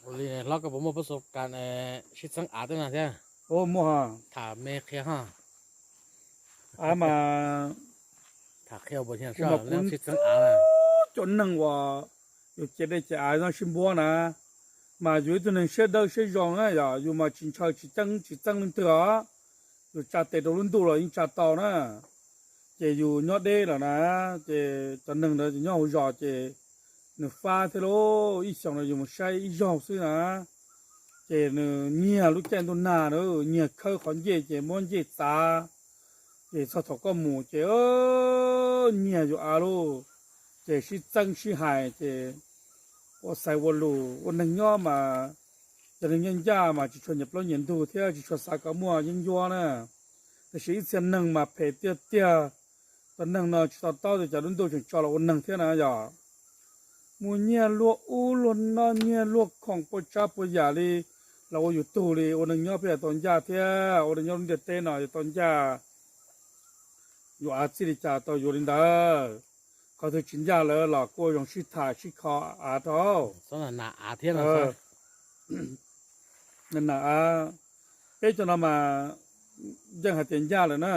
วันนี้เราก็ผมมาประสบการณ์ชิดสังอาด้วยนะเจ้าโอ้มัวถามเมเคฮะอามาถามเขียวบนเชียงกูชามากุนเรื่องชิดสังอาน่ะจนนังว่าอยู่เจได้จะอา让新波呢มาอยู่ตัวนึงเชื่อได้เชื่อรองอ่ะอย่าอยู่มาชินชาชิจังนึงเถอะอยู่จัดแต่ตัวรุ่นตัวเลยยิ่งจัดต่อนะเจอยู่ยอดเด้แล้วนะเจตอนนึงเลยยอดหัวจอเจหนึ่งฟ้าเทโลอีสองเลยอยู่มาใช้อียอดซื้อนะเจหนึ่งเนี่ยลูกแจนตัวหน้าเนอะเนี่ยเขาขอนเจม้วนเจตาเจสะทกก็หมูเจเนี่ยอยู่อาโลเจชิจังชิหายเจ我ใส่วัลูวันนึงย่อมาจะนึงยังย่ามาจิชวนยับล้อเย็นดูเที่ยวจิชวนสากมัวยังยัวนะแต่สิ่งเสียนึงมาเพเตี้ยเตี้ยตอนนึงเนาะจิตต่อจะรุ่นดูจนจอละวันนึงเที่ยนะอย่ามูเนี่ยลวกอูลนนเนี่ยลวกของปชาปยาลีเราอยู่ตู้เลยวันนึงย่อเพื่อตอนย่าเที่ยววันนึงย่อเด็ดเต้นหน่อยตอนย่าอยู่อาชีพจ่าต่ออยู่ลินดาเขาถึงชินยาเลยหรอกก็ยองชิถ่ายชิคออาทอสนนาอาเทียนนะซะนั่นนะเอ๊ะจนมายังหาเตียนยาเลยนะ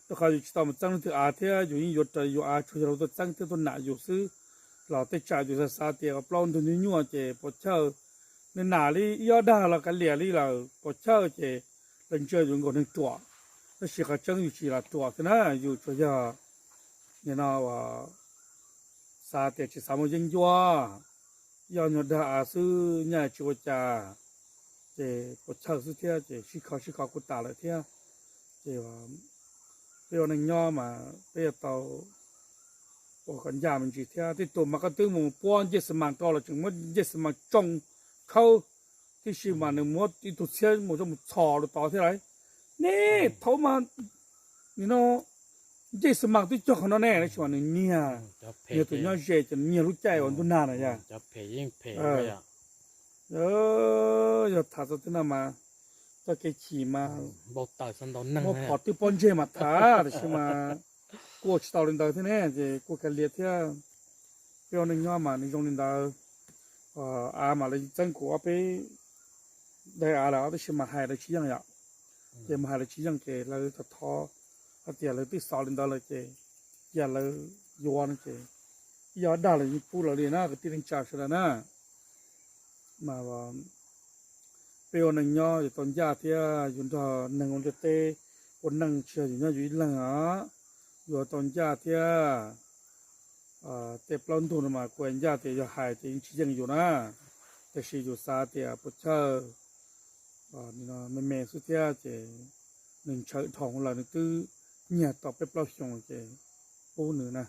ตัวเขาอยู่ต่อมาจังที่อาเทียอยู่นี่หยุดอยู่อาช่วยเราตัวจังที่ตัวหนาอยู่ซื้อเราเตจ่าอยู่ซาเตียกับปล้อนตัวนี้ยัวเจปวดเช่าในหนาลียอดาเรากันเหลี่ยลีเราปวดเช่าเจเล่นเชื่ออยู่คนหนึ่งตัวแล้วสิเขาจังอยู่สี่ละตัวที่นั่นอยู่ช่วยเนี่ยนะว่าซาเตียที่สามยังยัวยอดดาซื้อเนี่ยชัวจ่าเจปวดเช่าซื้อเที่ยเจชิเขากุตาเลยเที่ยเจว่าเปียวนึงย่อมาเปียวเตาโอ้กันยามันจีเที่ยที่ตัวมันก็ตื้อหมูป้อนเยสมันต่อละจึงมันเยสมันจงเข้าที่ชิมันหนึ่งมดที่ตัวเชี่ยหมูจะมันชอหรือต่อที่ไรนี่เท่ามานี่เนาะเยสมันที่จงเขาแน่ในช่วงหนึ่งเนี่ยเนี่ยตัวย่อเจจะเนี่ยรู้ใจวันตุนานนะจ๊ะจะเพยิ่งเพไปอ่ะอย่าถาดตัวนั้นมาจะเกขี่มาบอกต่อยสันดอนนั่งว่านะพอที่ปนเจมาถาแต่ใช่มากูจะต่อเรื่องที่นี่เจกูแค่เลี้ยเที่ยวเปียวนึงย่อมาในตรงนี้อามาเลยจังกูเอาไปได้อาแล้วแต่ใช่มาหายเลยชี้ยังอ่ะเจมาหายเลยชี้ยังเจเราจะท้อเอาเดี๋ยวเลยที่สอนเรื่องเลยเจอย่าเลยย้อนเจย้อนได้เลยพูดเราเลยนะก็ที่เรื่องจ่าชนะนะมาว่าเปียวนึงย่ออยู่ตอนยาเที่ยอยู่ตอนหนึ่งวันเตะวันนั่งเชื่ออยู่เนี่ยอยู่หลังอ่ะอยู่ตอนยาเที่ยเตะปล้นทุนมาควนยาเที่ยจะหายจริงชี้ยังอยู่นะแต่ชีอยู่ซาเที่ยปุ๊บเชื่อนี่นะแม่สุดเที่ยเจหนึ่งเชิดทองเราหนึ่งตื้อเนี่ยต่อไปปล้นชงเจปูหนึ่งนะ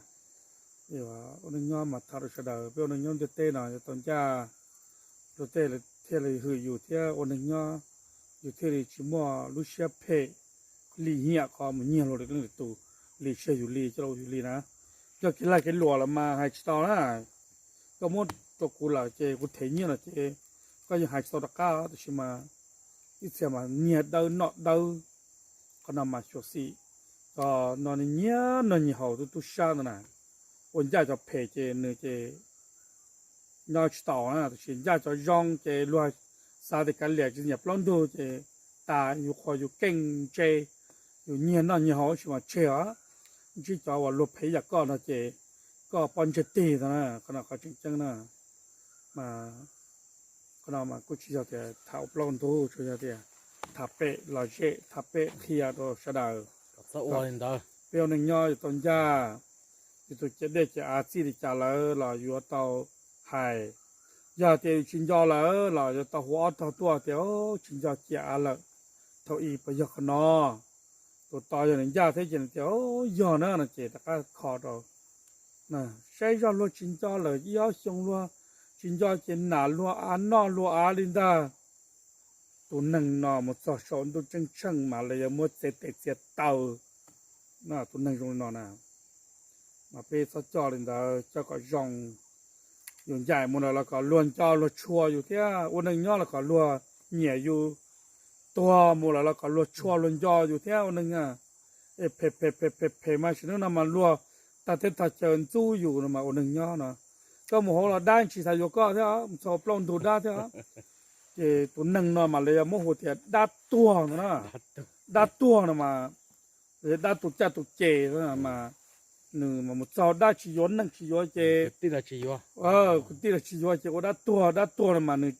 เดี๋ยววันนึงย่อมาทารุชดาเปียวนึงย่อจะเตะหน่อยตอนยาตัวเตะเลยเที่ยเลยคืออยู่เที่ยวันนึงย่ออยู่เที่ยเลยชิมัวลุเชียเพลีเหี้ยก็มันเหี้ยเราเลยตั้งแต่ตัวลีเชียอยู่ลีเจ้าอยู่ลีนะก็กินอะไรกินหลัวละมาหายสตอนะก็มดตัวกูละเจกูเทียนละเจก็ยังหายสตอตะก้าแต่ชิมาที่เสียมาเนี่ยเดินเนาะเดินก็นำมาช่วยสิก็นอนเนี่ยนอนยี่ห้อตัวชาตินะวันใจจะเพเจเนเจนอนสตอนะแต่ชินใจจะย่องเจรัวซาเดกันเหลี่ยจะเนี่ยปล้นดูเจตาอยู่คอยอยู่เก่งเจอยู่เนี่ยนอนยี่ห้อชิมาเชียที่จะว่าลบเพยก็นะเจก็ปอนเจตีนะขณะเขาจริงๆนะมาขณะมากุชิจะเตะท้าปล้นดูช่วยจะเตะทับเปะลอยเชทับเปะเขียตัวชะดาสะอวนดอเปียวหนึ่งย่อยตอนย่าอยู่ตัวเจเด็กจะอาชีพจะเลยเราอยู่ต่อหายยาเตะชินยอเลยเราจะต่อหัวต่อตัวเดียวชินยอเจ้าเลยเท่าอีไปยกนอตัวต่ออย่างนี้ยาเท่าเดียวยอนั่นนะเจแต่ก็ขอเราน่ะใช้ยอรัวชินยอเลยยอชงรัวชินยอเจนหนารัวอานอรัวอาลินดาตัวหนึ่งนอมันสอชอนตัวจังช่างมาเลยมัวเสตเสียเต่าน่ะตัวหนึ่งตรงนอน่ะมาเป็นสจอลินดาเจ้าก็ยองอยู่ใหญ่หมดแล้วก็ล้วนเจ้าล้วนชัวอยู่ที่วันหนึ่งย่อแล้วก็ล้วนเหนียอยู่ตัวหมดแล้วก็ล้วนชัวล้วนย่ออยู่ที่วันหนึ่งเพมาชนึกนำมาล้วนแต่เทตาเจินจู้อยู่นำมาวันหนึ่งย่อนะ ก็หมูเราได้ชีสายก็เท่าชอบปล้นตัวได้เท่าเจตัวหนึ่งนอนมาเลยโมโหเทียดัดตัวนะดัดตัวนะมาดัดตัวจัดตัวเจนะมาหนึ่งมันชอบได้ชีย้อนนั่งชีย้อนเจ ตีละชีวะคุณตีละชีย้อนเจก็ดัดตัวนะมาหนึ่ง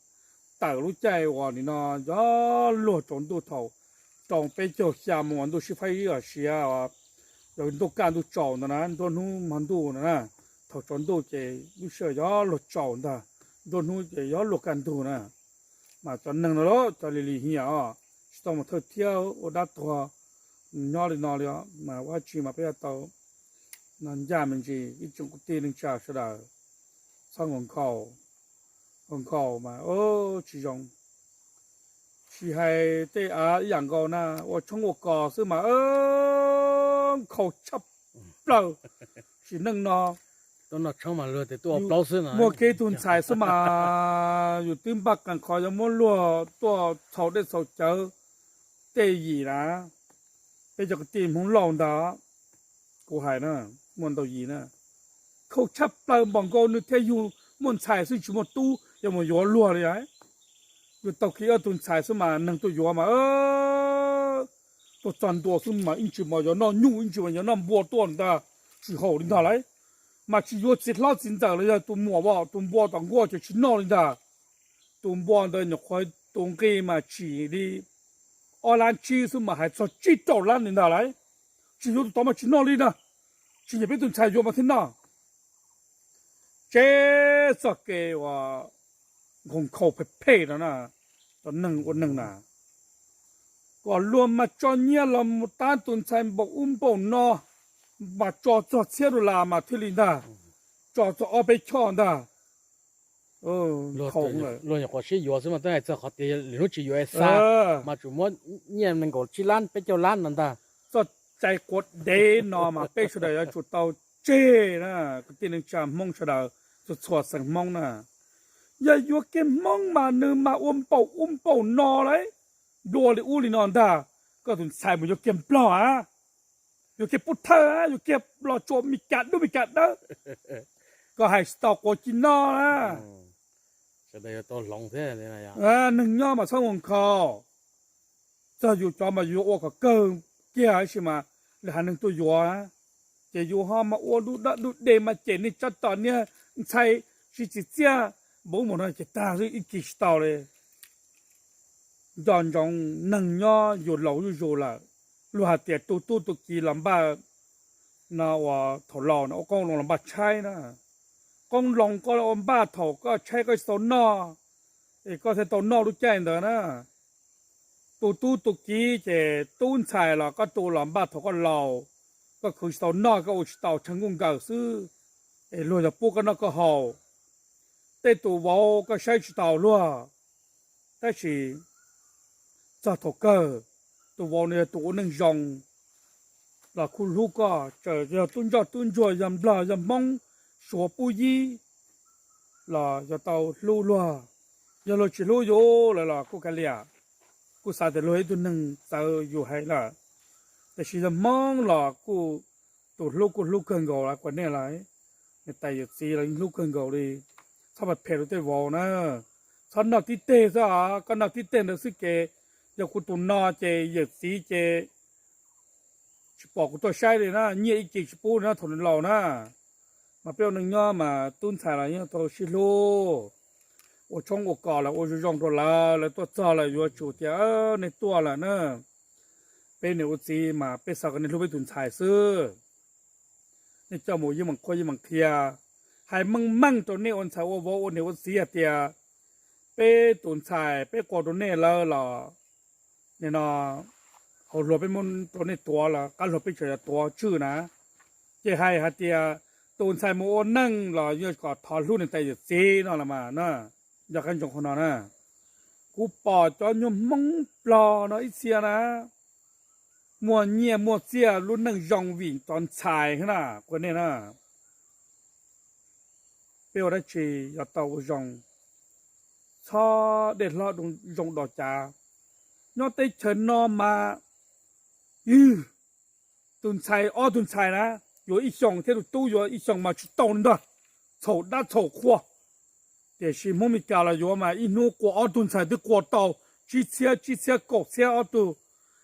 แต่รู้ใจว่านี่นะย้อนหลุดจนตัวเท่าจงไปเจอชามันตัวชิฟายเสียว่า有人都干都找的呢，都弄蛮多的呢，头转都这有些要落找的，都弄这要落干多呢，嘛转弄了咯，在里里啊，到么头跳我打多，哪里啊，嘛我去嘛不要到，那家门去一种地能家是的，上门口嘛，哦，这种。是系对啊，养狗呢，我从我搞是嘛，口插不，是弄呢，都那车嘛热的多老师呢，莫给顿菜是嘛，有顿八干烤有莫落多炒的手脚，对意啦，被这个店红浪的，กูหายนะมันตัวยีนะเขาชับเปล่าบางกอนึกแค่อยู่มันใช่ซึ่งชิมตู้ยังมันย้อนรัวเลยไอ้อยู่ตะกี้ตุนใช่ซึ่งมานั่งตัวย้อนมาตัวจันตัวซึ่งมาอินชิมาย้อนนอนยุ่งอินชิมาย้อนนอนบัวตัวนั่นชิ好领导来มาชิย้อนจิต老紧张了呀ตัวมัวว่าตัวบัวต่างกัวจะชินอ领导ตัวบัวเดินอยู่คอยตัวเกมาชีดีออลันชีซึ่งมาให้做จิตตัวลัน领导来只有多么去哪里呢？只也别顿菜药嘛听呐。这是给我红口配的呢，都弄我弄呐。我乱嘛专业了，么单顿菜不孬，嘛做切的啦嘛听哩的，做二百强的，空了。乱话是药什么都系做好啲，例如治药啥，嘛做么เนี่ย能够治烂，比较烂นั่น的。做ใจกดเดนอมาเป๊ะชุดเดียวจุดเตาเจนะก็ตีนึงจามมองชุดเดียวจุดสวดสังมองนะอย่าอยู่เก็บมองมาเนื้อมาอุ้มเป่านอเลยดัวเลยอู้ลีนอนดาก็ถึงใส่มันอยู่เก็บปลาอยู่เก็บพุทธะอยู่เก็บปลาโจมมีกัดด้วยมีกัดนะก็ให้สตอกกินนอนะจะได้ตัวหลงแท้เลยนะยาหนึ่งย่อมาช่างของเขาจะอยู่จอมาอยู่โอ้ก็เกินเกี่ยใช่ไหมแล้วหาหนึ่งตัวยัวจะอยู่ห้องมาอ้วนดูเดมาเจนี่จัดตอนเนี้ยใช่ชิจิเจ้าบอกหมดเลยจะตาคืออีกกี่สตอเลยจอนจงหนึ่งย่ออยู่เหล่าอยู่ละลูกหาเตียตัวกี่ลำบากน่าว่าถอดหล่อนะกองลงลำบากใช่นะกองลงก็ลำบากถอก็ใช้ก็สนนอก็ใช้ตัวนอรู้ใจเด้อนะตัวกี้เจตุ้นชายละก็ตัวหลอมบาทก็เราก็คือตัวนอกก็อุตส่าห์成功搞ซื้อรวยจากปุ๊กก็นอกก็หอแต่ตัววอก็ใช้ชิตาวลัวแต่สิจะถกเกอตัววอเนี่ยตัวหนึ่งยองแล้วคุณลูกก็จะตุ้นจ่อยยำปลายำมองสัวปุยแล้วจะเตาลู่ลัวยังเราชิลู่โย่แล้วล่ะกูกันเลียกูสาแต่รวยตัวหนึ่งจะอยู่ให้ละแต่ชีจะมองหลอกกูตัวลูกเกินกว่าละกว่านี้ไรในแต่ยสีอะไรลูกเกินกว่าเลยถ้าแบบเพลตัววอลนะฉันนักที่เตะซะก็นักที่เตะนะสิเกอยากกูตัวนอเจอยากสีเจชิบอกกูตัวใช่เลยนะเนี่ยอีกกี่ชิปูนะถนนเรานะมาเปรี้ยวหนึ่งย่อมาตุ้นถ่ายอะไรเนี่ยตัวชิโล我从我搞了，我就用着了多早了，要酒店那多了呢。被牛子嘛，被啥个你都被炖菜是，你叫么一门可一门贴，还猛ตัวนี้อันใช้我牛子啊爹，被炖菜被过ตัวนี้了，你呢，后来被มันตัวนี้ตัว了，กันเราไปเจอตัวชื่อนะเจ้าให้เตี้ยตุ๋นใส่หมูนั่งเราเยอะกว่าทอดรุ่นในใจจะซีนั่นละมานะอยากกันจงคนนั้นนะกูปอจอนยมมังปลอเนาะอีเสียนะมัวเงียมัวเสียรุ่นนั่งยองวิ่งตอนชายขนาดคนนี้นะเปรี้ยวได้ชีอยากเตายองชอเด็ดลอดยองดอกจ่ายอดเตเฉินนอมาตุนชัยตุนชัยนะอยู่อีช่องเที่ยวตู้อยู่อีช่องมาชุดโตนด้วย丑大丑货，这是莫名家了有嘛，一弄过奥顿才的过道，几车搞车奥顿，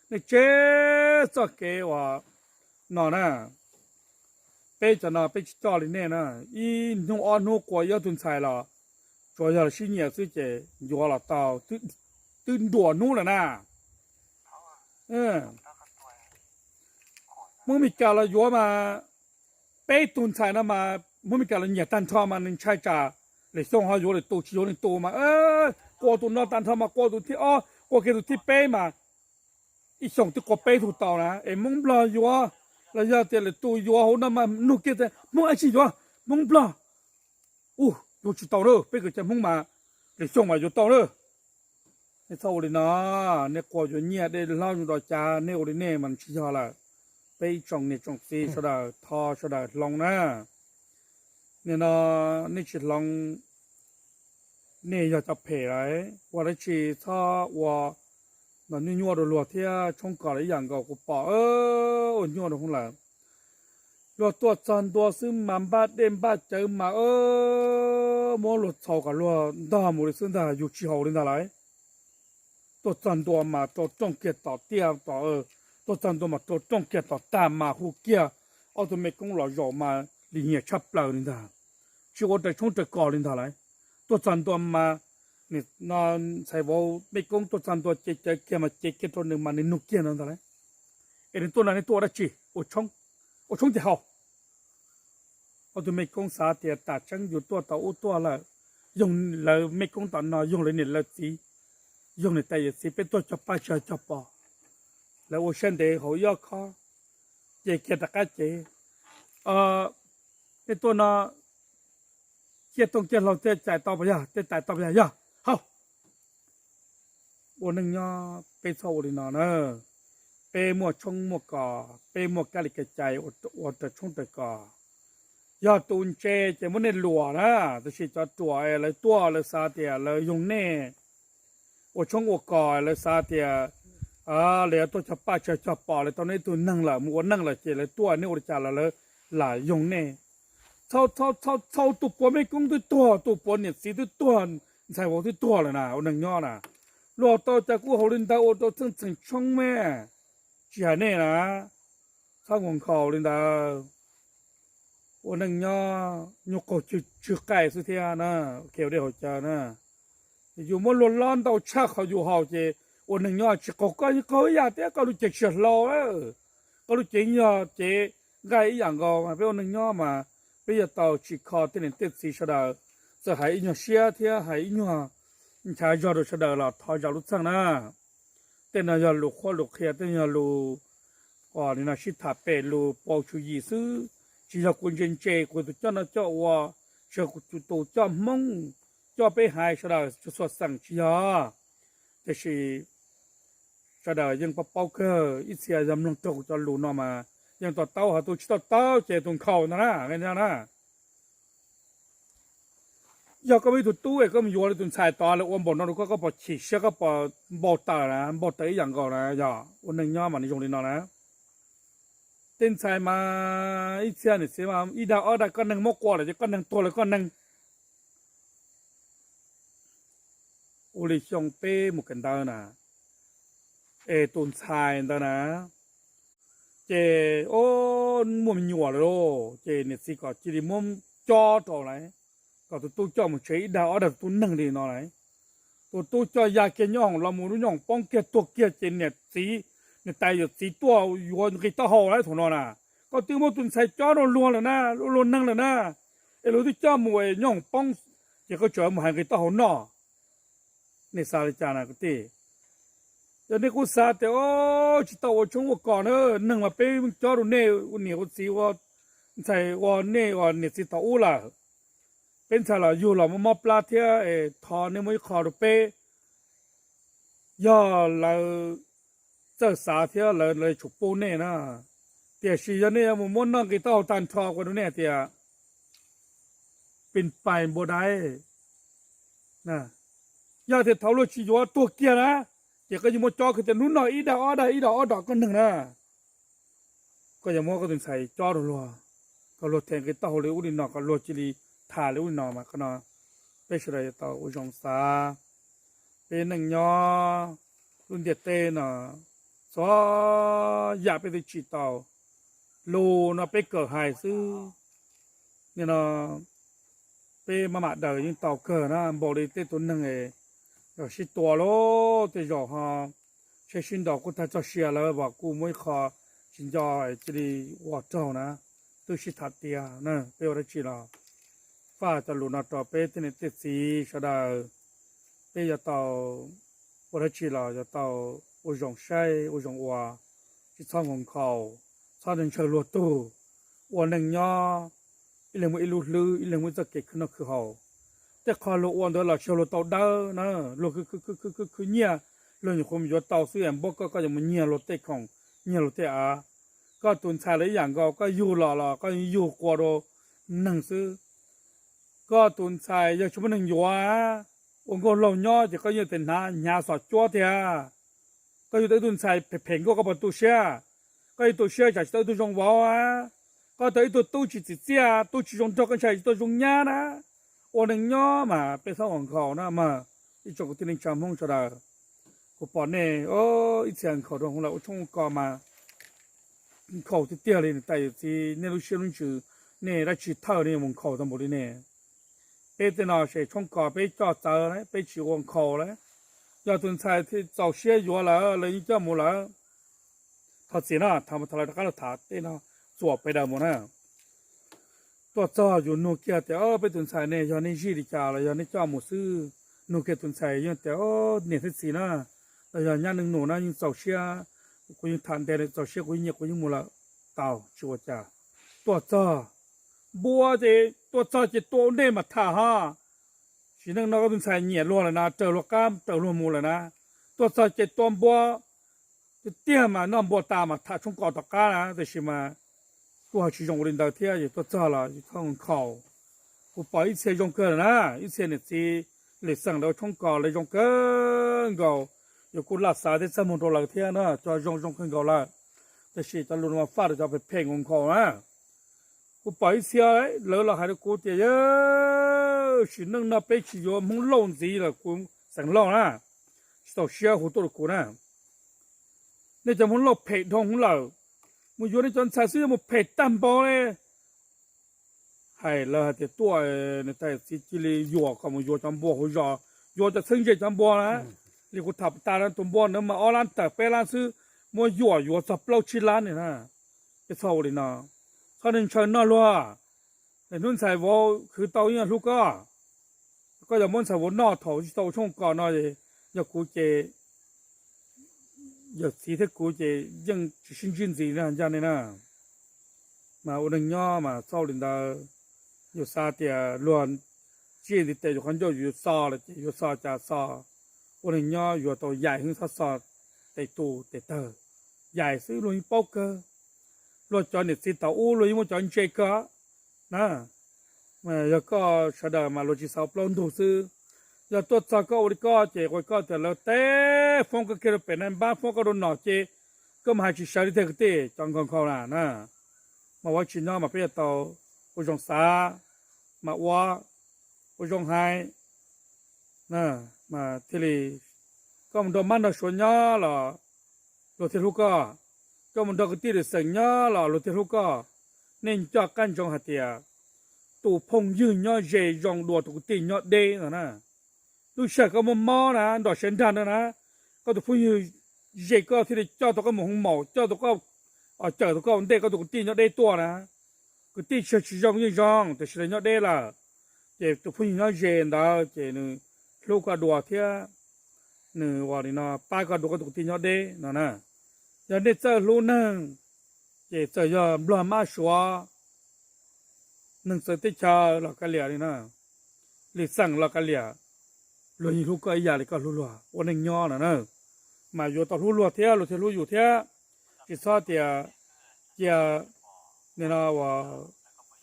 那这给我哪呢？背着呢，背家里面呢，一弄奥弄过奥顿才了，主要是年是这有了到都多弄了呢，莫名家了有嘛，背顿才那嘛。莫名其妙เนี่ยตันทอมันนึงใช่จ่าเลยส่งเขาอยู่เลยตัวชิโยเลยตัวมากอตัวนอตันทอมากอตัวที่กอเกตัวที่เป้มาอีส่งที่กอเป้ถูกต่อนะมึงบลาอยู่แล้วยาเตเลยตัวอยู่เขานั่นมานุกเกตมึงไอ้ชิอยู่มึงบลาอยู่ชิต่อเลยเป้ก็จะมึงมาเลยส่งมาอยู่ต่อเลยเนี่ยเท่าเลยนะเนี่ยกออยู่เนี่ยได้เล่าอยู่ต่อจ่าเนี่ยโอเลยเนี่ยมันชิยาละไปจงเนี่ยจงซีสุดาทอสุดาลงนะเนี่ยนะนี่ชิลองเนี่ยอยากจะเผยไรว่าได้ชีถ้าว่านั่นนี่ยัวดูรัวเที่ยช่องก่อนอะไรอย่างก็กูบอกยัวดูของหลังรัวตัวจันตัวซึ่งมันบ้าเด่นบ้าเจอมามอหลุดเท่ากันรัวด่าหมดเลยซึ่งด่าอยู่ที่เขาเรื่องอะไรตัวจันตัวมาตัวจ้องเกียรต่อเตี้ยต่อตัวจันตัวมาตัวจ้องเกียรต่อตามมาหูเกียเอาตัวเมฆของเราหยอกมา里面吃不了领导，去我在从这搞领导来，多赚多嘛，你那财务没工多赚多，这嘛这多能嘛你努力领导来，你多那你多的去，我冲就好，我都没工啥的，打针有多到我多了，用了没工到那用了你了几，用了带也是别多就就包，แล้ว我现在好要靠，这大家这，ไอ้ตัวน่ะเกี่ยตรงเกี่ยเราจะจ่ายต่อไปจะจ่ายต่อไปเฮ้าวันนึงเนี่ยเป็นสาวดีน่ะเนอะเป็นหมวดชงหมวดก่อเป็นหมวดกะลิกใจอดแต่ชงแต่ก่อยอดตุนเจมันในหลัวนะแต่สิจะตัวอะไรตัวอะไรซาเตียเลยยงเน่อดชงอดก่ออะไรซาเตียเหลือตัวจะป้าจะปอเลยตอนนี้ตัวนั่งละมัวนั่งละเจเลยตัวนี่อดจ่าละเลยหลายยงเน่超赌博没工的多，赌博你谁的多，才我的多了呢，我能要呢。落到在过后领导我都真穷咩，这呢啦，他光靠领导，我能要肉口去改是天呢，给的好家呢。有么落烂到吃好就好些，我能要吃搞呀的，搞到这吃老了，搞到这样这改一样个嘛，不要能要嘛。bây giờ tàu chỉ có tên là tên gì sau đó giờ hãy nhớ xe thì hãy nhớ trái giờ rồi sau đó là tháo giờ lúc sáng na tên là giờ lục khoa lục kia tên là lục nên là shit tháp bể lục bao chú ý sư chỉ là quân dân chế của tụi cho nó cho wa cho tụi cho mông cho bé hai sau đó cho xuất sang chỉ ha thế thì sau đóยังbao cơ ít xe dám lông trâu cho lục nó màยังต่อเต้าหาตัวชิดเต้าเจตรงเขานะกันนะยาก็ไม่ถูกตู้ก็มีอยู่เลยตุนชายตอนแล้วอ้วนบ่นนั่นก็ปอดฉีเชือกก็ปอดบ่ตานะบ่ตาอย่างก่อนนะยาวันหนึ่งย่อมันในยงลินนะเต้นชายมาอีเสียนี่เสียมาอีดาก็หนึ่งมกกว่าเลยจะก็หนึ่งตัวเลยก็หนึ่งโอลิชงเป้หมุกันดานะตุนชายดานะเจมัวมันหยัวเลยเจเนี่ยสิก็จีดีมัวจ่อต่อไหนก็ตัวจ่อมันใช้ดาวดับตัวนั่งดีนอนไหนตัวจ่อยาเกี่ยย่องเราหมูรุ่ย่องป้องเกี่ยตัวเกี่ยเจเนี่ยสีเนี่ยตายอยู่สีตัวอยู่กี่ตัวห่อแล้วถุนนอนน่ะก็ตีมัวตุนใส่จ่อเราล้วนเลยนะล้วนนั่งเลยนะเราที่จ่อมวยย่องป้องเจก็จ่อมันหายกี่ตัวห่อนอเนี่ยสาริจานะก็ตีgiờ này cô sa thì chỉ tao ở trong một con nữa nâng mà bé cho đồ nè nè cô xí qua chạy qua nè qua nè xí tao là bên trái là dù là một mập la thì thò nên mới khó được bé giờ là giờ sa thì là chụp bố nè na thì chỉ giờ này một món năng cái tao tan thò qua đồ nè thìเป็นไปบ่ได้นะอย่าที่เท่าเราชี้ว่าตัวเกียร์นะเจ้าก็ยังมจ่อคือแต่นู้นหน่อยอีดอกก็หนึ่งนะก็ยังมอก็ถึงใส่จ่อรัวก็รถแทงก็เต่าเลยอุ้ยนอกก็รถจิลี ถาเลยอุ่นนอมาก็นอไปเฉลยต่ออุจงสาเป็นหนึ่งยอรุ่นเดียเต้เนาะซออยากไปติดจีต่อลูเนาะไปเกิดหายซื้อเนี่ยเนาะไปมาเดย์ยังต่อเกิดนะบอกเลยเต้ตัวหนึ่ง有些多咯，这种哈，这寻到过他做些了吧，古没考，现在这里我找呢，都是他爹呢，被我的知了，发的路那到被的那这些说的，被要到我的知了，要到我用晒，我用哇，去唱红口，唱成车路多，我能呀，一两么一路路，一两么这给可能可好。แต่คอลูอ้วนตัวเราเชื่อเราเต่าเด้อนะลูกคือเนี่ยเราอย่างคนมีว่าเต่าเสื่อมบอกก็ยังมันเนี่ยเราเตะของเนี่ยเราเตะก็ตุนชายหลายอย่างก็อยู่หล่อก็อยู่กว่าเราหนังซื้อก็ตุนชายยังชั่วโมงหนึ่งอยู่องค์ก็เราย่อจะก็ยังเป็นหาสอดจ้วเถอะก็อยู่แต่ตุนชายเพ่งก็ประตูเชื่อก็อยู่ตัวเชื่อจากตัวจงวาวก็ตัวตัวตู้จีจีเจ้าตู้จีจงตัวกันใช่ตัวจงญ่านะ我能鸟嘛，别上网考那嘛，一做个天天讲风出来，我把呢，一前考到后来我从高嘛，考就掉了，但是那路线路就呢，那去套呢，我们考到没的呢，别的那些从高被找走了，被去网考了，要等才去找些药了，人一叫没了，他谁呢？他们他来他了他，对呢，做ไปได้หมดนะ ตัวจ่ออยู่นูเกียแต่ไปตุนใส่เนี่ยย้อนนี่ชีดิจ่าเลยย้อนนี่จ่อหมูซื้อนูเกียตุนใส่ย้อนแต่เนี่ยที่สีนะแล้วย้อนย่านหนึ่งหนูนะยังเสาเชียกูยังทานแต่เสาเชียกูยังเนี่ยกูยังมูละเต่าชัวจ่าตัวจ่อบัวเจตัวจ่อเจตัวเนี่ยมาท่าฮะสีนั่งนอกตุนใส่เนี่ยล้วนเลยนะเจอลูกก้ามเจอลูกมูเลยนะตัวจ่อเจตัวบัวจะเตี้ยมาน้องบัวตามาท่าช่องกอตะก้านะแต่ชิมาตัว去用我领导天也多早了，就看考，我把一切用个啦，一切呢是来上到冲高来用更高，有个拉萨的这么多老天呢，就用更高了，这是在路上发的就被骗用考啊，我把一切老了还是过点哟，是弄那被起有蒙弄子了，过上浪啦，到些好多的过呢，那就蒙弄陪同了。มึงอยู่ในจนสายซื้อมึงเผ็ดตั้มบอเลยให้เราแต่ตัวในแต่สิจิลีอยู่ก็มึงอยู่จำบัวหัวจอยู่จะซึ่งใจจำบัวนะเรียกว่าทับตาลันตัวบัวเนี่ยมาเอาลันแต่ไปลันซื้อมึงอยู่สับเปล่าชิลันเนี่ยนะจะเท่าเลยนะเขาเดินเชิญน่ารัวแต่นุ่นใส่วอคือเตาเนี่ยลูกก็อย่ามันใส่วอนอถอที่เตาช่องก่อนหน่อยอย่ากูเจ有其他国家用新经济那样的呢，嘛我们鸟嘛造领导有啥的乱，接的带就很多有啥了，有啥加啥，我们鸟有到野很啥得多得多，野是容易包个，落叫你知道我容易我叫你这个，那，嘛有个说的嘛逻辑少不啷都是。giờ tôi cho câu đi câu chế coi câu từ lâu té phong cái kia bên này ba phong cái đồ nọ chế có mà chỉ sợ đi theo cái tê trong con câu là nè màว่าchỉ nó mà bây giờ tàu ở trong xa màว่าở trong hai nè mà thì là có một đồ mang đồ số nhỏ là đồ thiết hữu có một đồ cái tê để sừng nhỏ là đồ thiết hữu nên cho căn trong hạt tiệt tụ phong dư nhỏ dễ dùng đồ tụ tê nhỏ đê rồi nè tôi sợ có một mò nè đỏ sen đàn nè có tụi phụ nữ dễ có thì cho tụi có một hông màu cho tụi có chờ tụi có đây có tụi tin nhọ đây tua nè cái tin sợ chỉ dùng như dùng thì sợ nhọ đây là để tụi phụ nữ nó dễ đó để nữa lúc có đùa thì nữa vào đi nó ba có đùa có tụi tin nhọ đây nè giờ đây chơi luôn nè để chơi giờ làm má xóa nâng sợ tích chờ là cái liền nè lịchสั่งlà cái liền rồi lúc cái giờ thì có lúa ôn anh nho nè mà vô tao lúa thế lúa thế lúaอยู่thế chỉ sao thì giờ nên là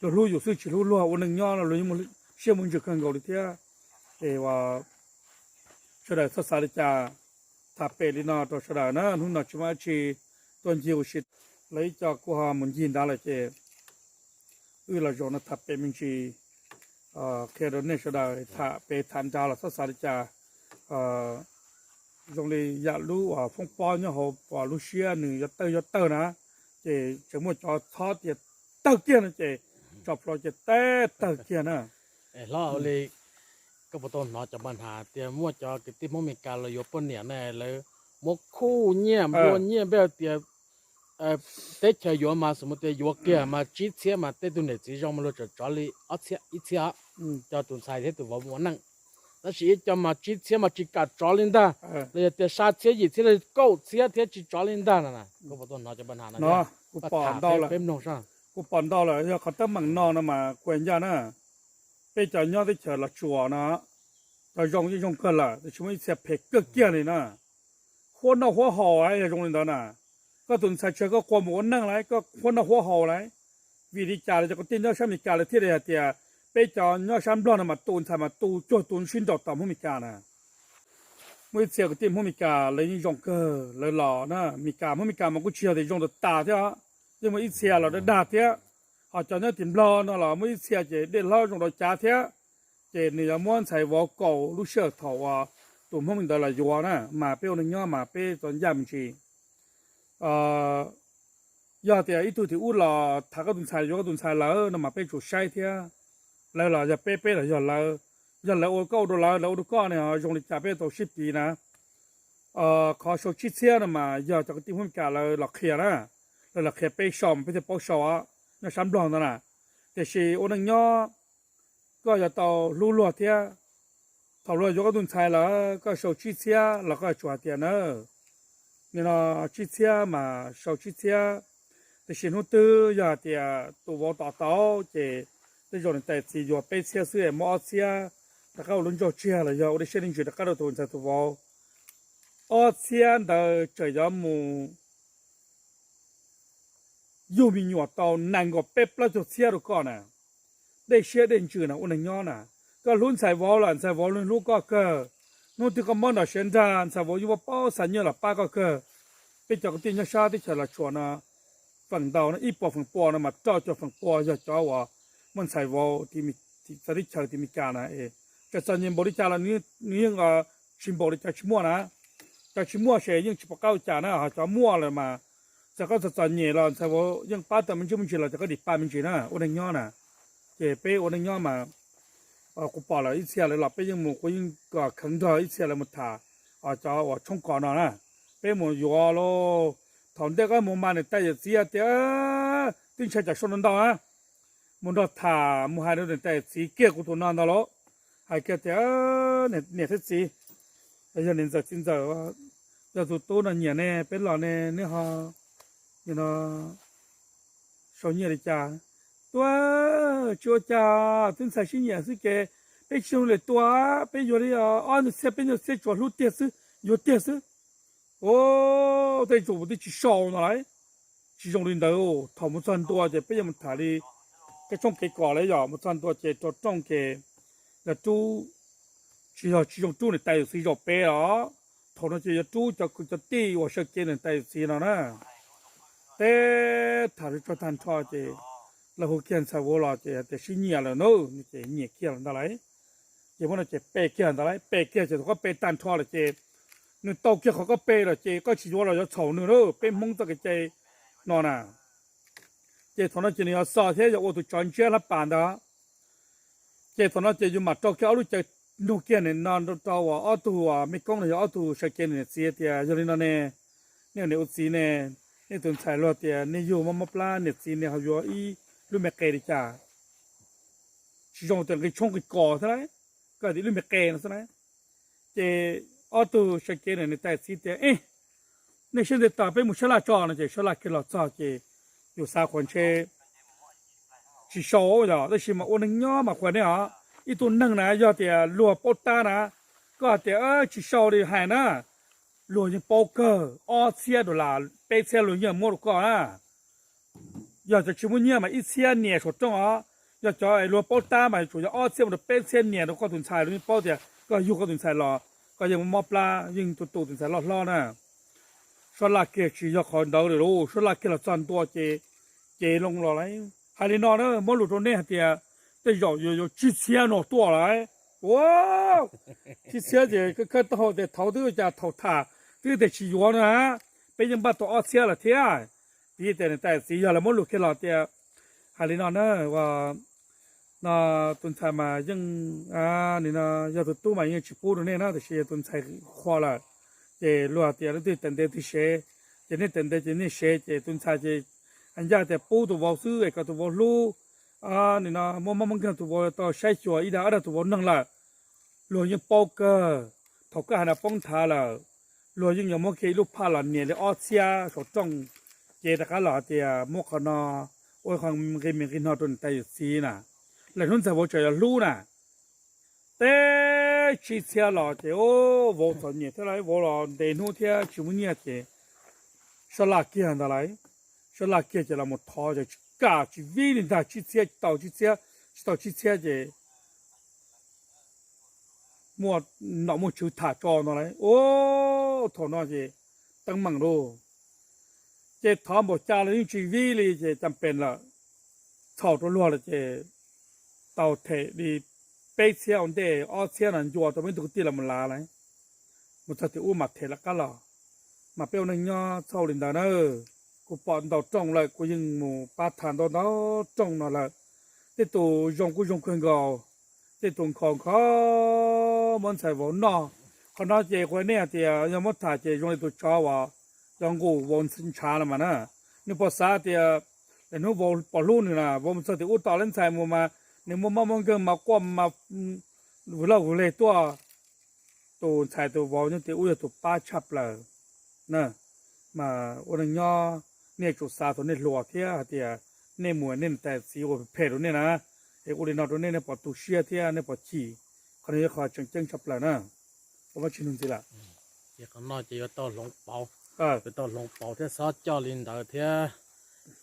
lúaอยู่ซื้อchỉ lúa ôn anh nho là lúa nhưng mà xem mình chỉ cần gọi được thế thì sau đó sau đó cha tháp bể đi nó sau đó nó hôm nào chúng ta chỉ tuần chiều chỉ lấy cho cô họ mình nhìn đã là chỉ là cho nó tháp bể mình chỉ เคเดเนชดาถ้าไปทันจาละสัสารจาตรงนี้อยากรู้ว่าฟงปอนเนี่ยเขาว่าลูเซียหนึ่งยเตอร์นะเจจะมั่วจอทอดจะเตอร์เกียนะเจจอบเราจะเตอร์เกียนะ เราเลยก็บ่ต้องนอจะปัญหาเตรียมมั่วจอกิติมมีการเราอยู่ปนเนี่ยแน่เลยมกคู่เนี่ยบัวเนี่ยแบบเตรียเตะเชยอยู่มาสมมติอยู่เกียมาจีเสียมาเตะตัวเนี่ยจีจอมเราจะจอลีอัดเสียอีเสียจะตุนใส่เตะตัวบ่นั่ง但是一叫嘛จีเสียมาจีกัดจอลินดาเลยเตะชาเสียอีเสียเลยกูเสียเตะจีจอลินดานะก็บ่ต้องนอจะปัญหานะ เนาะกูปอน到了เป็นน้องซ่ากูปอน到了要เขาตั้งมังนอนนะมาเกวนยานะไปจ่ายยอดที่เฉลชัวนะแต่ยงกันละแต่ช่วยเสียเพกเกี้ยเลยนะคนเอาหัวหอไอ้ตรงนี้นะก็ตุนใส่เชือกก็ความหมุนนั่งไรก็คนเอาหัวหอไรวิธีการจะก็ติ้งยอดช้ำมีการเลยที่เดียเตียไปจ่ายยอดช้ำร้อนมาตูนทำมาตูจวดตูนชิ้นดอกต่อผู้มีการนะเมื่อเสียก็ติ้งผู้มีการเลยยงเกอเลยหล่อนะมีการผู้มีการมันก็เชื่อแต่ยงตัวตาเท่ายังไม่เสียเราได้ด่าเท่าhọ cho nó tìm lo nó là mới xe chế để lo trong đó trả thế chế này là muốn xài vào cầu lúc sợ thầu tụi mình đó là vừa nè mà bây giờ nhỏ mà bây giờ giảm chỉ giờ thì ít tuổi thì u là thằng cái tuần xài vô cái tuần xài lỡ nó mà bây giờ sai thế lỡ là giờ bây là giờ lỡ ô câu đồ lỡ đồ con này họ dùng để trả bây giờ ship gì nè khó số chi xe nè mà giờ cho cái tiền hôm cả là kia nè là kia bây sòng bây giờ bao sòng nó sắm đòn đó nèแต่สิโอนังย่อก็จะต่อรู้ลัวเทียต่อรู้ยกตุนชายแล้วก็โชว์ชิเทียแล้วก็จวดเทียเนอนี่เนาะชิเทียมาโชว์ชิเทียแต่สิหุ่นตื้อยาเทียตัวต่อเจได้ยนแต่สิอยู่ไปเสียซื้อมอเสียแต่ก็ลุ้นจอเชียเลยยาได้เชื่อจริงๆแต่ก็เราตัวใจตัวออเสียเดอเจยามูยูมีหนวดตอนนั่งก็เป๊ะแล้วจะเสียรู้ก่อนนะได้เชื่อได้จืดนะอุณยอนะก็ลุ้นใส่วอลใส่วอลลุ้นลูกก็เกิดนู่นที่ก็มันอ่ะเช่นกันใส่วอลอยู่ว่าป้าสัญญาละป้าก็เกิดไปจากที่ยาชาที่เฉลชวนนะฝั่งดาวนะอีปอฝั่งปอนะมาจ่อจะฝั่งปอจะจ่อว่ามันใส่วอลที่มีที่สริชาที่มีการนะจะสัญญาบริจาคนี่ยังชิมบริจาคชิมัวนะจากชิมัวเสียยังชิปเก้าจานะหาจ่อมัวเลยมาจะก็จะจันเนี่ยเราใช่ว่ายังป้าแต่มันชื่อมันชื่อเราจะก็ดิป้ามันชื่อนะโอนังย้อนะเจ๊เป้โอนังย้อมากูปล่อยเลยอีเสียเลยหลับไปยังหมูกูยังก็ขังเธออีเสียเลยมันถ่าจะว่าช่องก่อนนะเป้หมูยัวโลถอนเด็กก็หมูมาเนี่ยแต่เสียเจ้าติ้งใช้จากชนนั้นต่อนะมันรอถ่ามูหายเนี่ยแต่สีเกี้ยกูตัวนอนตลอดหายเกี้ยเจ้าเนี่ยที่สีแล้วจะเนี่ยจะจริงจะว่าจะตัวโตนั่นเนี่ยเนี่ยเป็นหล่อเนี่ยฮะyou know 说你的家多就家真才是也是给被兄弟多被有的按这边的这做路电视有电视哦在做的去烧拿来其中领导他们赚多的被我们台里cái trong cái cỏ lấy giờ một trăm多chế cho trong cái là chú chỉ dùng chú này tay sử dụng bé đó thằng nó chỉ chú cho tí và sự kiện này tay sử nó nèแต่ถ้าเราทานทอดเจเราหัวเขียนสาวเราเจแต่ชิ้นเนี่ยเราเนาะนี่เจเนี่ยเขียนอะไรเจมันเจเปเขียนอะไรเปเขียนเจก็เปตันทอดเลยเจนี่โตเขียนเขาก็เปเลยเจก็ชิวเราจะเฉาเนาะเป็นมงตะเจนอนน่ะเจตอนนั้นเจเนี่ยสอดเทียจะโอ้ตัวจอนเชื่อรับปานดาเจตอนนั้นเจอยู่มาโตเขียนรู้เจนูเขียนเนี่ยนอนตัวว่าอ้อตัวไม่กงเลยอ้อตัวเช็คเกนเนี่ยเสียเทียจริงๆเนี่ยอุซีเนี่ยนี่ตุนใส่รถเตียนี่อยู่มาปลาเนี่ยซีเนี่ยเขาอยู่อีลูกแม่เกย์ดิจ้าชิจงตัวก็ชงก็ก่อซะเลยก็ดิลูกแม่เกย์นะซะเลยเจออโต้เช็คเกย์เนี่ยแต่ซีเตียนี่ฉันจะตาไปมุชลาจอนะเจชลาคิลจอเจอยู่สาคนเชชิโซ่จ้ะแต่ชิมาโอนึงย่อมาคนเนี่ยอีตัวนั่งนะยอดเตียรัวปอตานะก็เตียชิโซ่ดิหายนะรัวยังโป๊กเกอร์ออเซียดอลลาร์ไปเสียลุยยังหมดก่อนนะอยากจะชิมุเนี่ยมาอีเสียเนี่ยสุดจังอยากจะไอ้รัวโป๊ตามาช่วยออเซียมันเป็นเสียเนี่ยแล้วก็ตุนชายลุยโป๊เดียก็อยู่ก็ตุนชายรอก็ยังมอปลายิงตุนชายรอนะสลักเกชิยาคอนดาวเลยโอ้สลักเกลจันตัวเจลงรอไรฮารินอนเนอร์มอลุตัวเนี่ยเตียต得有几千多多来，哇，几千个到的头都加头塔，这得去用呢，被人把多少钱了天，第一点在谁要了么路去了的，还里呢ว่า那ตุนไทยมายังนี่นะยาตัวตู้มายังชิปูเนี่ยนะแต่เชตุนไทยขวาละเจลัวเตียแล้วตัวตันเดที่เชเจนี่ตันเดเจนี่เชเจตุนไทยเจอันยาแต่ปูตัววอซื้อไอ้ก็ตัววอลูนี่นะมันกันตัววอต่อใช้ชัวอีดาอะไรตัววอนั่งละลัวยังปอกเกอร์ถกก็หันป้องทาละลัวยังยังมอเคลูกพาละเนี่ยเลยออเซียเขาจ้องเจตะกันละเตียมอคานอโอ้ยของมันกินมันกินนอตุนไตซีน่ะแล้วนุ่นจะว่าจะรู้นะแต่ชีเสียหล่อเจ้าว่าตอนนี้เท่าไรว่าเราเดินหัวเที่ยวชิวเนี่ยเจ้าสลักเกี่ยนอะไรสลักเกี่ยจะเราหมดท้อจะกาชีวิตนี่ชีเสียต่อชีเสียต่อชีเสียเจ้าหมดหนอหมดชิวถาจอนอะไรโอ้ถอนเจ้าตั้งมั่งดูเจ้าถอนหมดจานเลยชีวิตเลยเจ้าจำเป็นละชอบตัวรัวเลยเจ้า到台的北乡的二千人做都没都地了么拉来，我这的乌马台了个了，马标那伢操领导呢，กูปอน到中了，กูยังหมู่ปาฐาน到中了了，这都用กู用คน个，这东ของเขามันใส่วันน่ะขณะเจ้าคนเนี่ยเดียวยังไม่ถ่ายเจ้า用的ตัวช้าว่ายังกูวันสินช้า了嘛呢，你ภาษาเดียวแต่นู้นวันปลุนี่นะวัน这的乌到人才么嘛。你慢跟嘛过嘛，无来多，都才都往那点我都八插了，那嘛我那伢那就啥都那落天的，那么那在是我配着那呢，哎我的那都那把都些天那把鸡，可能也好正插了呢，我们去弄去了，เจ้าน้อยเจ้าต้องลงเปา 啊， ไปต้องลงเปาเที่ยวซอเจ้าลินดาเที่ยว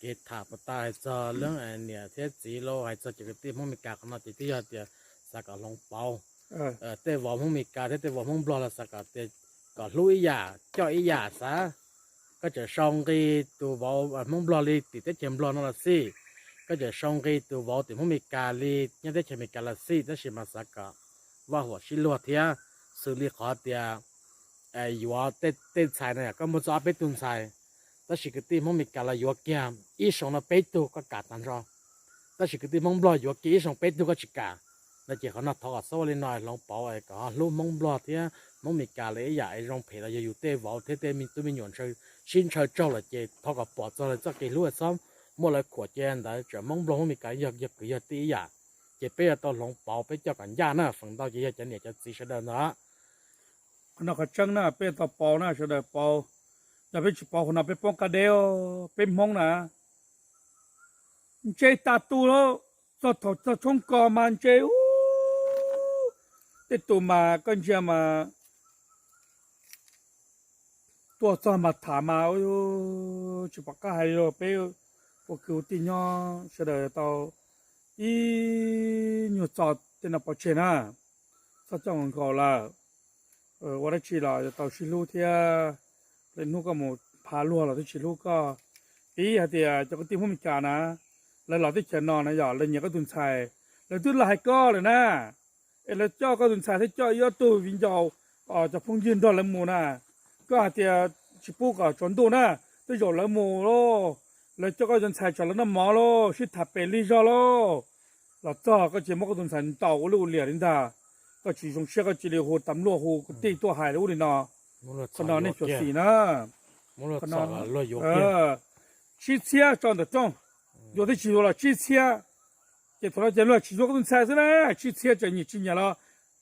เกถาปตายจะเรื่องอันเนี่ยเที่ยวจีโร่ให้จะจะตีมันมีการขนาดที่ยอดเดียวสักลงเปาแต่ว่ามันมีการแต่ว่ามันบล็อกสักแต่ก็ลุยยาเจ้าอียาซะก็จะส่งกีตัวว่ามันบล็อกเลยติดแต่เข็มบล็อกนั่นละสิก็จะส่งกีตัวว่าแต่มันมีการเลยยังได้เข็มมีการละสิแต่ชิมาสักว่าหัวชิลัวเทียสุริขอเดียอยู่ว่าเต้นชายเนี่ยก็มันจะไปตุนชาย但是个地方没干了药干，一上了百度个干单着，但是个地方不了药干，一上百度个去干，那就可能他个手里拿龙包哎个，路蒙不了天，蒙没干了也让赔了，也有对vào thế thế mình tụi mình nhận chơi，新车走了就他个包走了，这个路上莫来扩建的，这蒙不了没干药个药第一呀，就被到龙包被叫干家呢，分到这些人也就支持的呢。那个真呢被到包呢是的包。จะไปชิปเอาคนเอาไปป้องกันเดียวเป็นมองนะเจตาตูแล้วจะถอดจะชงกอมันเจติดตัวมาก็จะมาตัวจะมาถามมาโอ้ชิปก็ให้เราไปพวกคือตีน้อเสด็จต่ออีหนูจอดที่นับเชนะสักจังของเขาละวันนี้ชีละจะต่อชิลูเทียเล่นนูก็หมดพาลัวเราที่ชิลูก็ปีฮะเดียจะก็ตีผู้มีการนะแล้วเราที่เขียนนอนนะอย่าเล่นอย่างก็ตุนชัยแล้วตุนลายก็เลยนะแล้วเจ้าก็ตุนชัยที่เจ้ายอดตัววิญญาณจะพุ่งยืนดอนละมูนะก็ฮะเดียชิปูก็จนตัวนะตัวหยดละมูโลแล้วเจ้าก็ตุนชัยจอดแล้วน้ำหมอโลชิดถับเป็นลิจอโลเราเจ้าก็เจ้าก็ตุนชัยต่อลูกเหลี่ยนินดาก็chỉ从这个这里湖当落湖地多海的屋里呢。คนนอนในจุดสีนะคนนอนรวยอยู่ชีเชียจอน的中有的起多了ชีเชีย这突然间了起多个菜是呢ชีเชีย这你今年了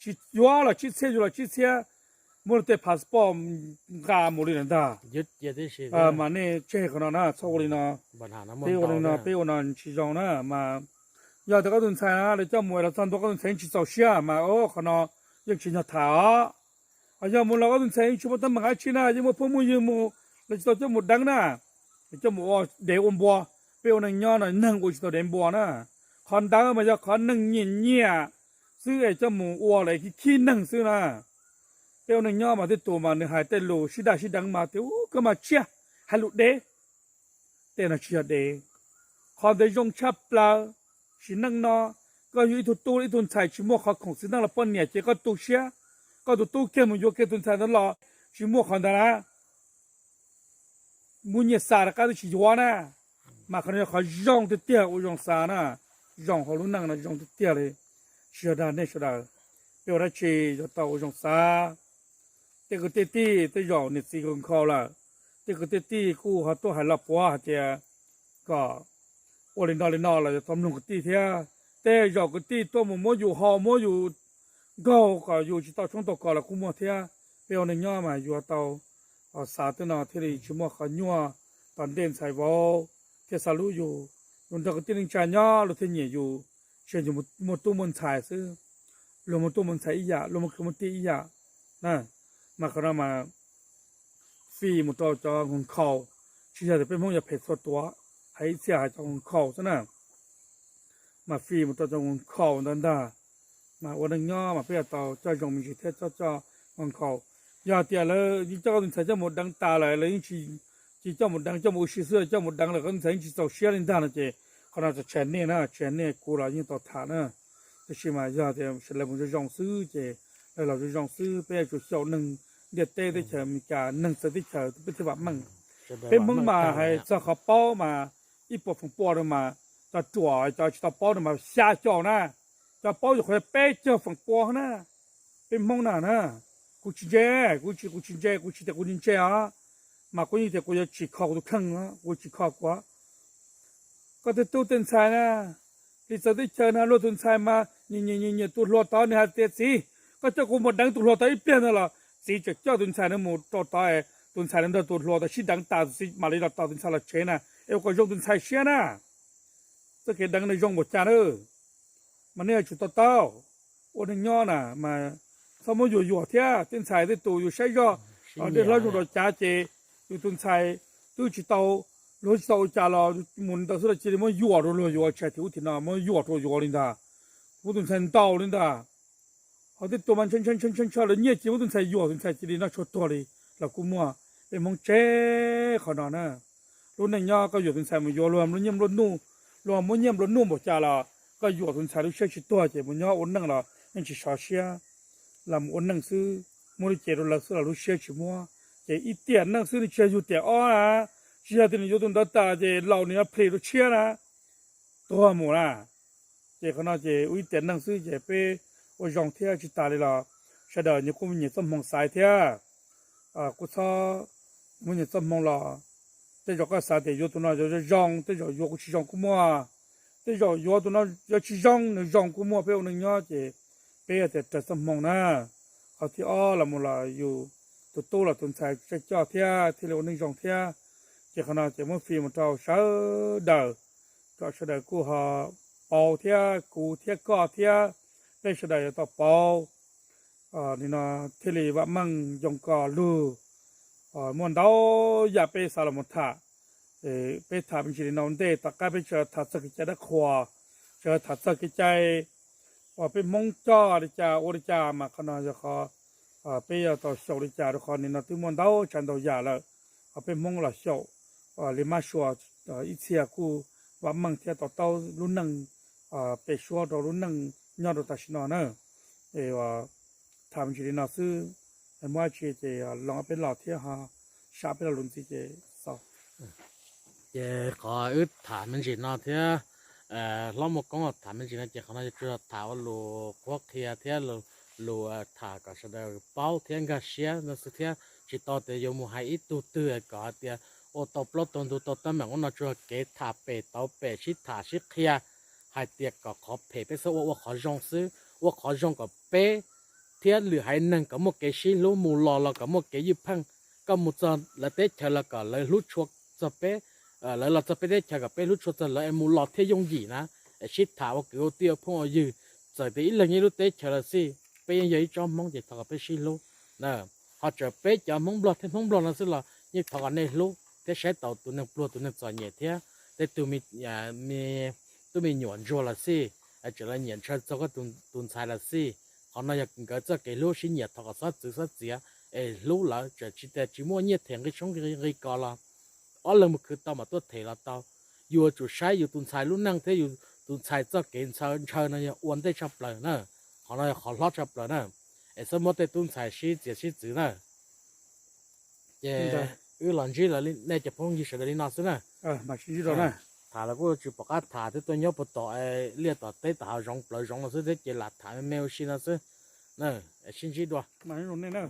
起多了ชีเชีย就了ชีเชีย没得 passport 干没的人的ยึดได้สิมาเนี่ยเจ๊คนนั้นนะชาวเลยนะปัญหาน้ำมันเป้วันนั้นเป้วันนั้นชีจงนะมา要这个人菜啊เลยเจ้าหมวยเราสั่งตัวก็人去找些嘛哦可能ยังชินจะถาอาจารย์มุลก็ต้องใช้ชุบตั้งมหาชินะยังมาพูดมุ่งยังมูแล้วจะจะหมดดังนะจะหมดเดี๋ยวบัวเปรี้ยวหนึ่งย้อนนั่งกูจะเดินบัวนะคนดังมันจะคนหนึ่งเงี้ยซื้อไอ้จะหมูวัวอะไรขี้นั่งซื้อนะเปรี้ยวหนึ่งย้อนมาที่ตัวมันหายแต่ลูชิดังมาเดี๋ยวก็มาเชียฮัลโหลเดแต่น่ะเชียเดคนได้ยงชับปลาชินั่งนอ ก็อยู่ที่ตู้ที่ตุนใช้ชิมวเขาของสิ่งนั้นเราป้อนเนี่ยเจ้าก็ตู้เชียก็ตู้เกี่ยมันอยู่เกี่ยตุนใช้ตลอดชิมวเขาแต่ละมุนเนี่ยสารก็ต้องชิวนะมาคนนี้เขาย่องเตี้ยๆย่องสานะย่องเขาลุ้นนั่งนะย่องเตี้ยเลยเชื่อได้เนี่ยเชื่อได้เดี๋ยวเราเชี่ยจะต่อย่องสาแต่ก็เตี้ยๆแต่ย่องเนี่ยสิของเขาละแต่ก็เตี้ยๆคู่เขาตัวหายลับว่าเจ้าก็โอเลนอเราจะทำลงกตี้เทียแต่ย่องกตี้ตัวมันอยู่หอมันอยู่ก็อยู่ที่ต่อช่วงต่อก่อนละคู่มันเทียเดี๋ยวในย่อมาอยู่ต่อสาตัวน่ะที่เราชิมว่าเขายัวตอนเดินใส่บอลเที่สาลูอยู่ลงจากที่นึงชายย่อเราที่เนี่ยอยู่เชื่ออยู่มันตู้มันใส่ซื้อลงมันตู้มันใส่อีหยาลงมันคือมันตีอีหยานะมาขณะมาฟีมันต่อจอของเขาเชื่อจะเป็นพวกอย่าเผ็ดสดตัวให้เสียหายจอของเขาซะนะมาฟีมันต่อจอของเขานั่นได้มาวันนึงย่อมาเพื่อต่อเจ้าจงมีชีเทเจ้าของเขาอย่าเตี้ยเลยนี่เจ้าต้องใส่เจ้าหมดดังตาเลยเลยที่เจ้าหมดดังเจ้าหมดชีเสื้อเจ้าหมดดังเลยก็ต้องใส่ที่เจ้าเชี่ยลินด้านนะเจ้ขณะจะเชนเนี่ยนะเชนเนี่ยกูเรายิ่งต่อฐานนะแต่ชิมาอย่าเตี้ยเฉลิมจะยองซื้อเจ้แล้วเราจะยองซื้อไปจุดเจ้าหนึ่งเดียดเต้ได้เฉยมีการหนึ่งสติเฉยเป็นที่แบบมั่งเป็นมึงมาให้จะขับเป้ามาอีปอดของปอดมาจะจ่อจะจะเป้ามา下จ่อนะจะเป้าอยู่คนเป๊ะเจ้าฝั่งปอนะเป็นมึงน่ะนะกูชิเจกูชิเจกูชิแต่กูจินเจอ่ะมากูนี่แต่กูจะฉีกคอกูขังนะกูฉีกคอกว่าก็จะตู้เต้นสายนะที่จะได้เชิญนะรถตุนสายมาเนี่ยตัวรถตอนนี้ฮะเตี้ยสิก็จะกูหมดดังตัวรถตอนอีเปลี่ยนนั่นแหละสิจะเจ้าตุนสายนั้นหมดต่อตุนสายนั้นตัวรถแต่ชิดังตาสิมาเลยเราต่อตุนสายละเชนะเอวก็ยงตุนสายเชียนะจะเกิดดังในยงหมดจานมันเนี่ยจุดต่อโอ้ยย่อน่ะมาสมมติอยู่เที่ยตุนสายที่ตัวอยู่ใช้ย่อเดี๋ยวเราอยู่รถจ้าเจอยู่ตุนสายตู้จิตโตรถโตจ้าเราหมุนต่อสุดจีมันยั่วรั่วใช่ที่อุทิศน่ะมันยั่วลินดาอุตุนสายเต่าลินดาเขาที่ตัวมันเช่นเลยเนี่ยจีอุตุนสายยั่วตุนสายจีน่าชดตัวเลยแล้วกูมัวเป็นมองเจ้ขนาดน่ะรุ่นในย่อก็อยู่ตุนสายมันยั่วรวมรุ่นเยี่ยมรุ่นนู่รวมมันเยี่ยมรุ่นนู่บอกจ้าเราก็ยั่วตุนสายรู้เชื่อชิดตัวเจ้มันย่ออุ่นนั่งเรายังชิชอเชียลำอุ่นนั่งซื้อมูลเจรุลักษณ์เรารู้เชื่อชิมัวเจอีเตียนนั่งซื้อเชื่ออยู่แต่อ้อนะเชื่อที่นี่อยู่ตรงตาเจเราเนี่ยเพลรู้เชื่อนะตัวหมูนะเจขณะเจอุ้ยเตียนนั่งซื้อเจไปว่าจองเทียจิตาเลยล่ะเฉดาเนี่ยกูมีสมองสายเทียกูชอบมันเนี่ยสมองล่ะแต่จอกก็สายเดียวตัวนั้นจะจองแต่จอกอยู่กูชิจองกูมัวแต่จอกอยู่ตัวนั้นจะชิจองเนี่ยจองกูมัวไปวันนึงเจไปแต่สมองนะเขาที่อ้อละมุลาอยู่ตัวละตุนใส่เจ้าเทียที่เราหนึ่งจองเทียเจ้าขนาดเจ้ามันฟีมันเจ้าเสือเดาก็เสือเดากูหาเป่าเทียกูเทียก็เทียได้เสือเดาต่อเป่านี่นะที่เราว่ามั่งยองก็ลูมันเดาอย่าไปสารมุทะไปทำสิ่งนั้นได้ตะการไปเจอทัศกิจได้ขวาเจอทัศกิจว่าเป็นมงจ้าดิจ่าโอดิจ่ามาขนาดจะขอไปต่อโชว์ดิจ่าทุกคนนี่นะที่มันเดาฉันเดาอย่าแล้วเป็นมงละโชว์เรียมาชัวอีเสียกูว่ามังเทียต่อเต้ารุ่นนั่งไปชัวต่อรุ่นนั่งยอดตัดสินนะว่าทำสิ่งนั้นซื้อมาเชื่อเจลองเป็นหล่อเทียหาชาเป็นหลุนที่เจสาวเจขออึดถามมันสิเนาะเทียเราหมกก็ถามมันสินะเจเขาน่าจะถามว่าโลพวกเทียโลถาก็แสดงเป้าเทียนก็เชียนั่นสิเทียจิตต่อเตยมูให้อีตัวเตือก็เตียโอตบลดตนดูตบตั้งแบบว่าเราจะเกตถาเปตเปชิถาชิเคียให้เตียก็ขอเพไปซะว่าขอจงซื้อว่าขอจงก็เปเทียหรือให้นั่งก็หมกเกชิรู้มูรอเราก็หมกเกยิพังก็มุจละเตเชละก็เลยรู้ชัวจะเปแล้วเราจะไปได้เชกับเปรู้ชัวจะเลยมูรอเทียยงหยีนะชิถาว่าเกี่ยวเตียพวกยืใส่ไปอีหลังนี้รู้เตเชละสิไปยังยัยจอมมองจะถากับไปชิรู้นะเขาจะไปจะมองบลอดที่มองบลอดนั่นสิล่ะยี่ถากันในรู้แต่ใช้ต่อตัวนึงปลัวตัวนึงจอดเนี่ยเทียแต่ตัวมีหยวนจัวละสิจะละเหยียนชัดจะก็ตุนชายละสิเขาน่าจะเกิดจะเกลูชิ้นเหยียดถากับสัตว์สัตว์เสียรู้ละจะจิตแต่จิมัวเนี่ยแทงก็ช่องก็กอละอ๋อเลยมันคือต่อมาตัวเทละต่ออยู่จุดใช้อยู่ตุนชายรู้นั่งเทียอยู่ตุ tụi xài cho kiến chơi này uốn tới chập lời nữa họ nói họ lót chập lời nữa ấy sao mỗi tụi xài xí chữ nữa cái lần gì là này chụp phong gì sẽ cái nào xí nữa mà chỉ đó nè thà là cô chụp bạc thà thì tôi nhớ bắt tỏ liệt tỏ tới tàu rong lời rong là xí thế chỉ là thà mail xin là xí nè xin gì đó mà nó nên nè